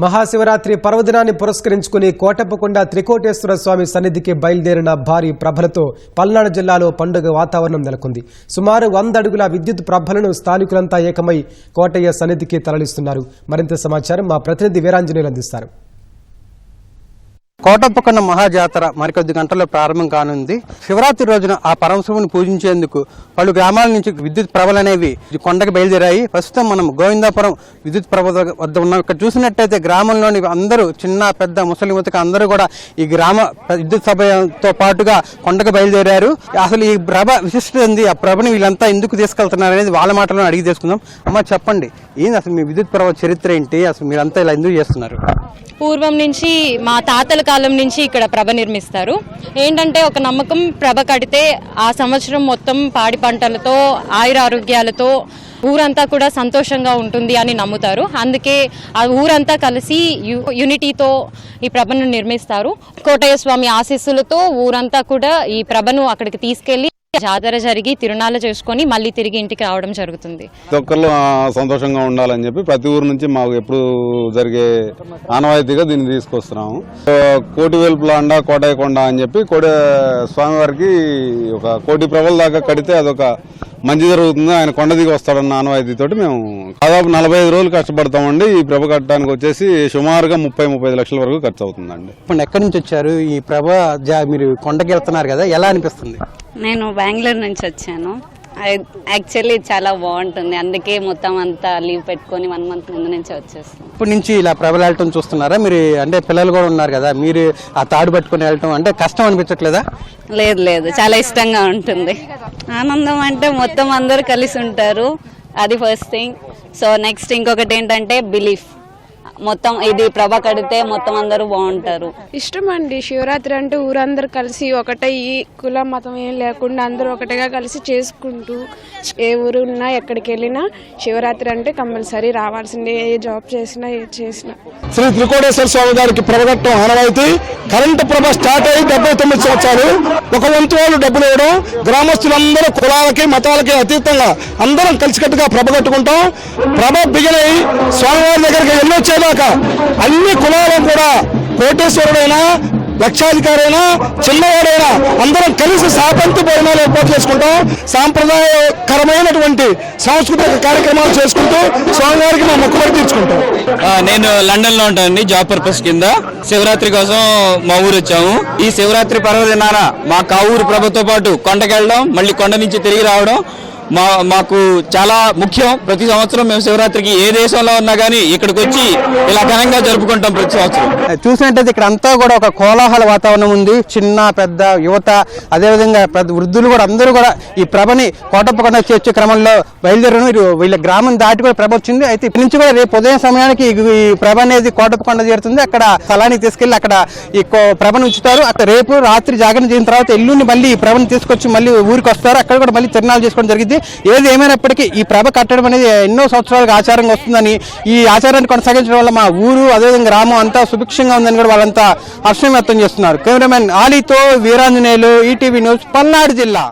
మహాశివరాత్రి పర్వదినాన్ని పురస్కరించుకుని కోటప్పకొండ త్రికోటేశ్వర స్వామి సన్నిధికి బయలుదేరిన భారీ ప్రభలతో పల్నాడు జిల్లాలో పండుగ వాతావరణం నెలకొంది. సుమారు 100 అడుగుల విద్యుత్ ప్రభలను స్థానికులంతా ఏకమై కోటయ్య సన్నిధికి తరలిస్తున్నారు. మరింత సమాచారం మా ప్రతినిధి వీరాంజనేయులు అందిస్తారు. కోటప్పకొండ మహాజాతర మరికొద్ది గంటల్లో ప్రారంభం కానుంది. శివరాత్రి రోజున ఆ పరమశివుని పూజించేందుకు పలు గ్రామాల నుంచి విద్యుత్ ప్రభలు అనేవి కొండకు బయలుదేరాయి. ప్రస్తుతం మనం గోవిందాపురం విద్యుత్ ప్రభ వద్ద ఉన్నాం. ఇక్కడ చూసినట్టయితే గ్రామంలోని అందరూ చిన్న పెద్ద ముసలి ముతక అందరూ కూడా ఈ గ్రామ విద్యుత్ సభతో పాటుగా కొండకు బయలుదేరారు. అసలు ఈ ప్రభ విశిష్టత ఉంది, ఆ ప్రభని వీళ్ళంతా ఎందుకు తీసుకెళ్తున్నారు అనేది వాళ్ళ మాటలను అడిగి తెలుసుకుందాం. అమ్మ చెప్పండి, ఏంది అసలు మీ విద్యుత్ ప్రభ చరిత్ర ఏంటి? అసలు మీరంతా ఇలా ఎందుకు చేస్తున్నారు? పూర్వం నుంచి మా తాతల కాలం నుంచి ఇక్కడ ప్రభ నిర్మిస్తారు. ఏంటంటే ఒక నమ్మకం, ప్రభ కడితే ఆ సంవత్సరం మొత్తం పాడి పంటలతో ఆయురారోగ్యాలతో ఊరంతా కూడా సంతోషంగా ఉంటుంది అని నమ్ముతారు. అందుకే ఆ ఊరంతా కలిసి యూనిటీతో ఈ ప్రభను నిర్మిస్తారు. కోటయ్య స్వామి ఆశీస్సులతో ఊరంతా కూడా ఈ ప్రభను అక్కడికి తీసుకెళ్లి జాతర జరిగి తిరునాళ్ళ చేసుకుని మళ్ళీ తిరిగి ఇంటికి రావడం జరుగుతుంది. ఒక్కళ్ళు సంతోషంగా ఉండాలని చెప్పి ప్రతి ఊరు నుంచి మాకు ఎప్పుడు జరిగే ఆనవాయితీగా దీన్ని తీసుకొస్తున్నాము. కోటివేల్పులాండ కోటయ్యకొండ అని చెప్పి స్వామివారికి ఒక 1 కోటి ప్రభల దాకా కడితే అదొక మంచి జరుగుతుంది, ఆయన కొండ దిగి వస్తాడన్న ఆనవాయితీతోటి మేము దాదాపు 45 రోజులు కష్టపడతామండి. ఈ ప్రభ కట్టడానికి వచ్చేసి సుమారుగా 30-35 లక్షల వరకు ఖర్చు అవుతుందండి. ఇప్పుడు ఎక్కడి నుంచి వచ్చారు? ఈ ప్రభ మీరు కొండకి వెళ్తున్నారు కదా, ఎలా అనిపిస్తుంది? నేను బెంగళూరు నుంచి వచ్చాను. యాక్చువల్లీ చాలా బాగుంటుంది, అందుకే మొత్తం అంతా లీవ్ పెట్టుకొని 1 మంత్ ముందు నుంచి వచ్చేస్తాం. ఇప్పటి నుంచి ఇలా ప్రభలు వెళ్ళటం చూస్తున్నారా మీరు? అంటే పిల్లలు కూడా ఉన్నారు కదా, మీరు ఆ తాడు పట్టుకుని వెళ్ళటం అంటే కష్టం అనిపించట్లేదా? లేదు, చాలా ఇష్టంగా ఉంటుంది. ఆనందం అంటే మొత్తం అందరూ కలిసి ఉంటారు, అది ఫస్ట్ థింగ్. సో నెక్స్ట్ ఇంకొకటి ఏంటంటే బిలీఫ్, మొత్తం ఇది ప్రభ కడితే మొత్తం అందరూ బాగుంటారు. ఇష్టం అండి. శివరాత్రి అంటే ఊరందరూ కలిసి ఒకటే, ఈ కుల మతం ఏం లేకుండా అందరూ ఒకటిగా కలిసి చేసుకుంటూ ఏ ఊరు ఉన్నా ఎక్కడికి వెళ్ళినా శివరాత్రి అంటే కంపల్సరీ రావాల్సిందే, ఏ జాబ్ చేసినా ఏది చేసినా. శ్రీ త్రికోటేశ్వర స్వామి గారికి ప్రభగట్టం ఆనవాయితీ. కరెంటు ప్రభ స్టార్ట్ అయ్యి 79 సంవత్సరాలు. ఒక వంతు వాళ్ళు డబ్బులు ఇవ్వడం, గ్రామస్తులందరూ కులాలకి మతాలకి అతీతంగా అందరం కలిసికట్టుగా ప్రభ కట్టుకుంటాం. ప్రభ బిగినై స్వామివారి దగ్గరికి వెళ్ళొచ్చేదాకా అన్ని కులాలను కూడా కోటేశ్వరుడైనా లక్షాధికారైనా చిన్నవాడైనా అందరం కలిసి సాపంతి భోజనాలు ఏర్పాటు చేసుకుంటాం. సాంప్రదాయకరమైనటువంటి సాంస్కృతిక కార్యక్రమాలు చేసుకుంటూ స్వామివారికి మా మొక్కుబడి తీర్చుకుంటాం. నేను లండన్ లో ఉంటానండి, జాబ్ పర్పస్ కింద. శివరాత్రి కోసం మా ఊరు వచ్చాము. ఈ శివరాత్రి పర్వదినాన మా ఊరు ప్రభతో పాటు కొండకెళ్ళడం, మళ్ళీ కొండ నుంచి తిరిగి రావడం మాకు చాలా ముఖ్యం. ప్రతి సంవత్సరం మేము శివరాత్రికి ఏ దేశంలో ఉన్నా కానీ ఇక్కడికి వచ్చి ఇలా ఘనంగా జరుపుకుంటాం ప్రతి సంవత్సరం. చూసినట్టయితే ఇక్కడ అంతా కూడా ఒక కోలాహల వాతావరణం ఉంది. చిన్న పెద్ద యువత, అదేవిధంగా వృద్ధులు కూడా అందరూ కూడా ఈ ప్రభని కోటప్పకొండ చేర్చే క్రమంలో బయలుదేరను. వీళ్ళ గ్రామం దాటి కూడా ప్రభ వచ్చింది. అయితే ఇక్కడి నుంచి కూడా రేపు ఉదయం సమయానికి ఈ ప్రభ అనేది కోటప్పకొండ చేరుతుంది. అక్కడ స్థలానికి తీసుకెళ్లి అక్కడ ఈ ప్రభను ఉంచుతారు. అక్కడ రేపు రాత్రి జాగరణ చేసిన తర్వాత ఎల్లుండి మళ్ళీ ఈ ప్రభను తీసుకొచ్చి మళ్ళీ ఊరికి వస్తారు. అక్కడ కూడా మళ్ళీ తిరునాళ్ళు చేసుకోవడం జరిగింది. ఏది ఏమైనప్పటికీ ఈ ప్రభ కట్టడం అనేది ఎన్నో సంవత్సరాలుగా ఆచారంగా వస్తుందని, ఈ ఆచారాన్ని కొనసాగించడం వల్ల మా ఊరు అదేవిధంగా గ్రామం అంతా సుభిక్షంగా ఉందని కూడా వాళ్ళంతా హర్షం వ్యక్తం చేస్తున్నారు. కెమెరామెన్ ఆలీతో వీరాంజనేయులు, ఈటీవీ న్యూస్, పల్నాడు జిల్లా.